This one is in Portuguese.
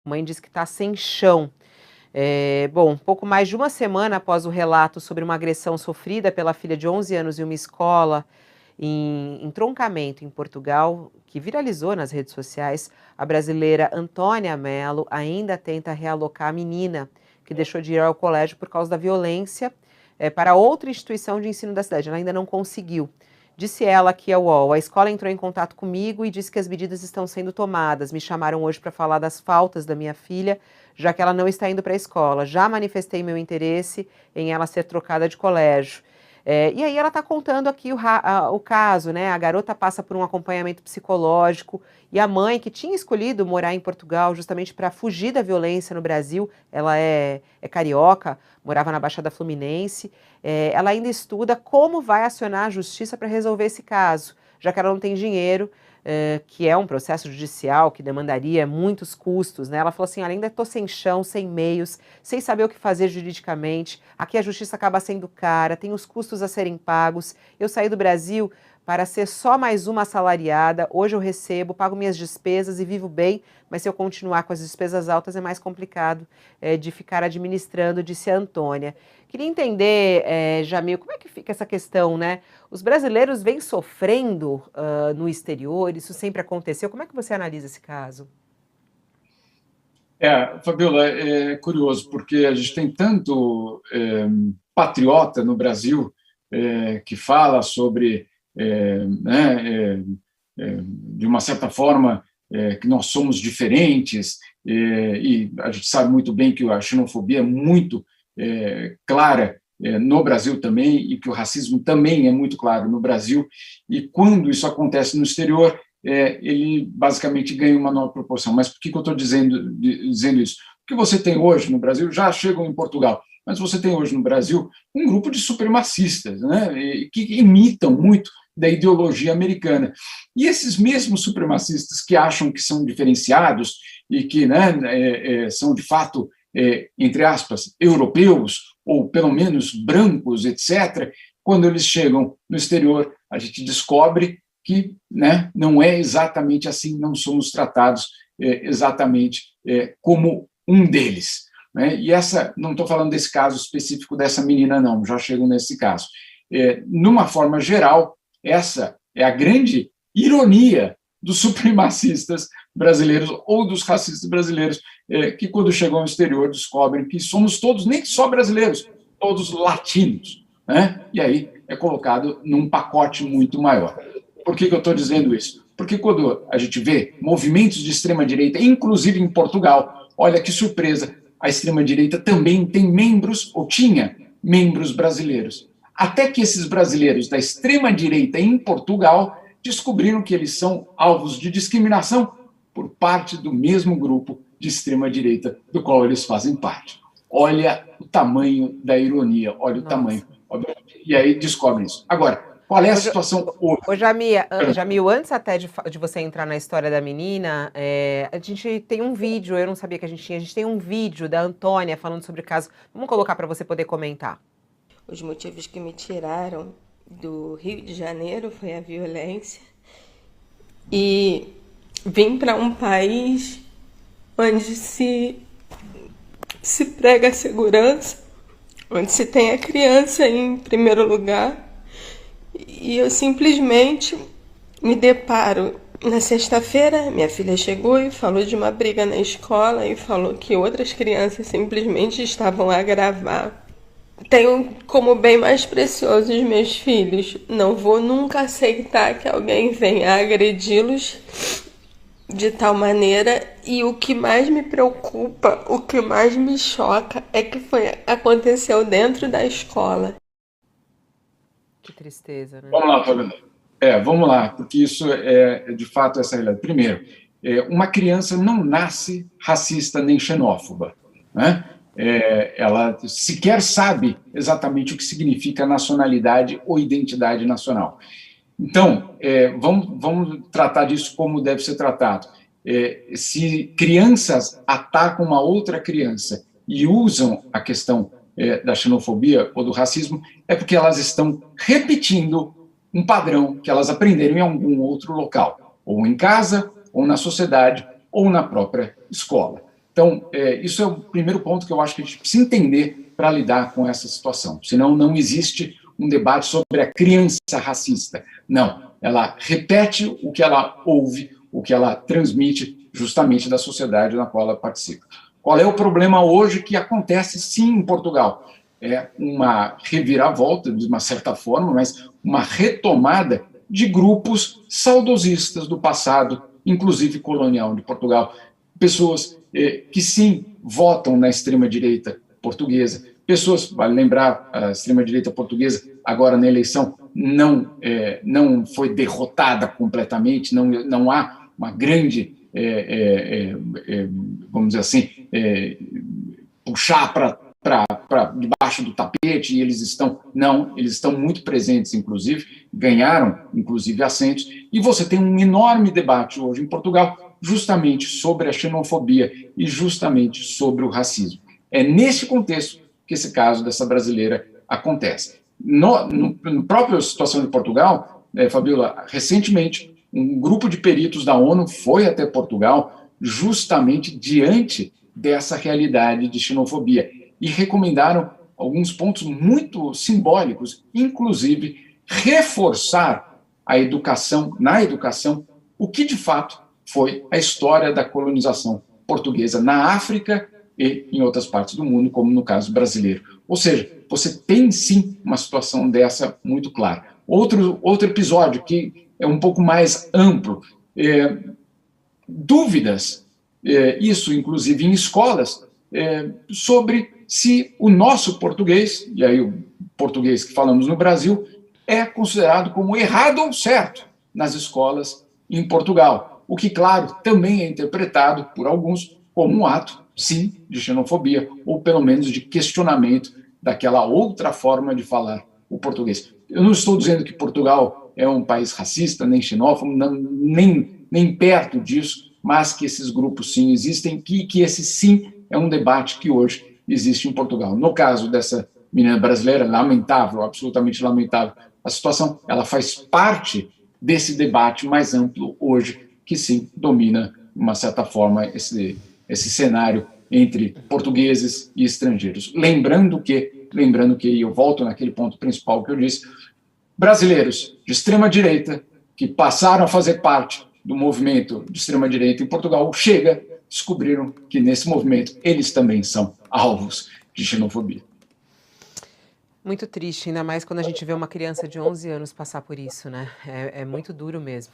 A mãe diz que está sem chão. Bom, pouco mais de uma semana após o relato sobre uma agressão sofrida pela filha de 11 anos em uma escola em entroncamento em Portugal, que viralizou nas redes sociais, a brasileira Antônia Mello ainda tenta realocar a menina, que deixou de ir ao colégio por causa da violência, para outra instituição de ensino da cidade. Ela ainda não conseguiu. Disse ela aqui ao UOL: a escola entrou em contato comigo e disse que as medidas estão sendo tomadas. Me chamaram hoje para falar das faltas da minha filha, já que ela não está indo para a escola. Já manifestei meu interesse em ela ser trocada de colégio. E aí ela está contando aqui o caso, né? A garota passa por um acompanhamento psicológico e a mãe, que tinha escolhido morar em Portugal justamente para fugir da violência no Brasil, ela é carioca, morava na Baixada Fluminense, ela ainda estuda como vai acionar a justiça para resolver esse caso, já que ela não tem dinheiro, que é um processo judicial que demandaria muitos custos, né? Ela falou assim: ainda estou sem chão, sem meios, sem saber o que fazer juridicamente, aqui a justiça acaba sendo cara, tem os custos a serem pagos, eu saí do Brasil para ser só mais uma assalariada, hoje eu recebo, pago minhas despesas e vivo bem, mas se eu continuar com as despesas altas é mais complicado de ficar administrando, disse a Antônia. Queria entender, Jamil, como é que fica essa questão, né? Os brasileiros vêm sofrendo no exterior, isso sempre aconteceu. Como é que você analisa esse caso? Fabiola, é curioso, porque a gente tem tanto patriota no Brasil que fala sobre, né, de uma certa forma, que nós somos diferentes, e a gente sabe muito bem que a xenofobia é muito clara no Brasil também, e que o racismo também é muito claro no Brasil, e quando isso acontece no exterior, ele basicamente ganha uma nova proporção. Mas por que eu estou dizendo isso? Porque você tem hoje no Brasil, já chegam em Portugal, mas você tem hoje no Brasil um grupo de supremacistas, né, que imitam muito da ideologia americana. E esses mesmos supremacistas que acham que são diferenciados e que, né, são de fato, entre aspas, europeus, ou pelo menos brancos, etc., quando eles chegam no exterior, a gente descobre que, né, não é exatamente assim, não somos tratados exatamente como um deles. Né? E não estou falando desse caso específico dessa menina, não, já chego nesse caso. Numa forma geral, essa é a grande ironia dos supremacistas brasileiros ou dos racistas brasileiros, que quando chegam ao exterior descobrem que somos todos, nem só brasileiros, todos latinos. Né? E aí é colocado num pacote muito maior. Por que eu estou dizendo isso? Porque quando a gente vê movimentos de extrema-direita, inclusive em Portugal, olha que surpresa, a extrema-direita também tem membros, ou tinha membros brasileiros. Até que esses brasileiros da extrema-direita em Portugal descobriram que eles são alvos de discriminação por parte do mesmo grupo de extrema-direita do qual eles fazem parte. Olha o tamanho da ironia, olha o tamanho. E aí descobrem isso. Agora, qual é a situação hoje? Jamil, antes até de você entrar na história da menina, a gente tem um vídeo, eu não sabia que a gente tem um vídeo da Antônia falando sobre o caso. Vamos colocar para você poder comentar. Os motivos que me tiraram do Rio de Janeiro foi a violência. E vim para um país onde se prega a segurança, onde se tem a criança em primeiro lugar. E eu simplesmente me deparo. Na sexta-feira, minha filha chegou e falou de uma briga na escola e falou que outras crianças simplesmente estavam a agravar. Tenho como bem mais precioso os meus filhos. Não vou nunca aceitar que alguém venha agredi-los de tal maneira. E o que mais me preocupa, o que mais me choca é que aconteceu dentro da escola. Que tristeza, né? Vamos lá, Fabiana. Vamos lá, porque isso é de fato essa realidade. Primeiro, uma criança não nasce racista nem xenófoba, né? Ela sequer sabe exatamente o que significa nacionalidade ou identidade nacional. Então, vamos tratar disso como deve ser tratado. Se crianças atacam uma outra criança e usam a questão da xenofobia ou do racismo, é porque elas estão repetindo um padrão que elas aprenderam em algum outro local, ou em casa, ou na sociedade, ou na própria escola. Então, isso é o primeiro ponto que eu acho que a gente precisa entender para lidar com essa situação. Senão, não existe um debate sobre a criança racista. Não, ela repete o que ela ouve, o que ela transmite justamente da sociedade na qual ela participa. Qual é o problema hoje que acontece, sim, em Portugal? É uma reviravolta, de uma certa forma, mas uma retomada de grupos saudosistas do passado, inclusive colonial de Portugal. Pessoas que, sim, votam na extrema-direita portuguesa. Pessoas, vale lembrar, a extrema-direita portuguesa, agora na eleição, não foi derrotada completamente, não há uma grande, vamos dizer assim, puxar para debaixo do tapete, e eles estão muito presentes, inclusive, ganharam, inclusive, assentos, e você tem um enorme debate hoje em Portugal, justamente sobre a xenofobia e justamente sobre o racismo. É nesse contexto que esse caso dessa brasileira acontece. No própria situação de Portugal, Fabiola, recentemente, um grupo de peritos da ONU foi até Portugal justamente diante dessa realidade de xenofobia e recomendaram alguns pontos muito simbólicos, inclusive reforçar na educação, o que de fato foi a história da colonização portuguesa na África e em outras partes do mundo, como no caso brasileiro. Ou seja, você tem sim uma situação dessa muito clara. Outro episódio que é um pouco mais amplo, dúvidas, isso inclusive em escolas, sobre se o nosso português, e aí o português que falamos no Brasil, é considerado como errado ou certo nas escolas em Portugal. O que, claro, também é interpretado por alguns como um ato, sim, de xenofobia, ou pelo menos de questionamento daquela outra forma de falar o português. Eu não estou dizendo que Portugal é um país racista, nem xenófobo, nem perto disso, mas que esses grupos sim existem, que esse sim é um debate que hoje existe em Portugal. No caso dessa menina brasileira, lamentável, absolutamente lamentável, a situação, ela faz parte desse debate mais amplo hoje, que sim domina, de uma certa forma, esse cenário entre portugueses e estrangeiros. Lembrando que, e eu volto naquele ponto principal que eu disse, brasileiros de extrema-direita que passaram a fazer parte do movimento de extrema-direita em Portugal, descobriram que nesse movimento eles também são alvos de xenofobia. Muito triste, ainda mais quando a gente vê uma criança de 11 anos passar por isso, né? É muito duro mesmo.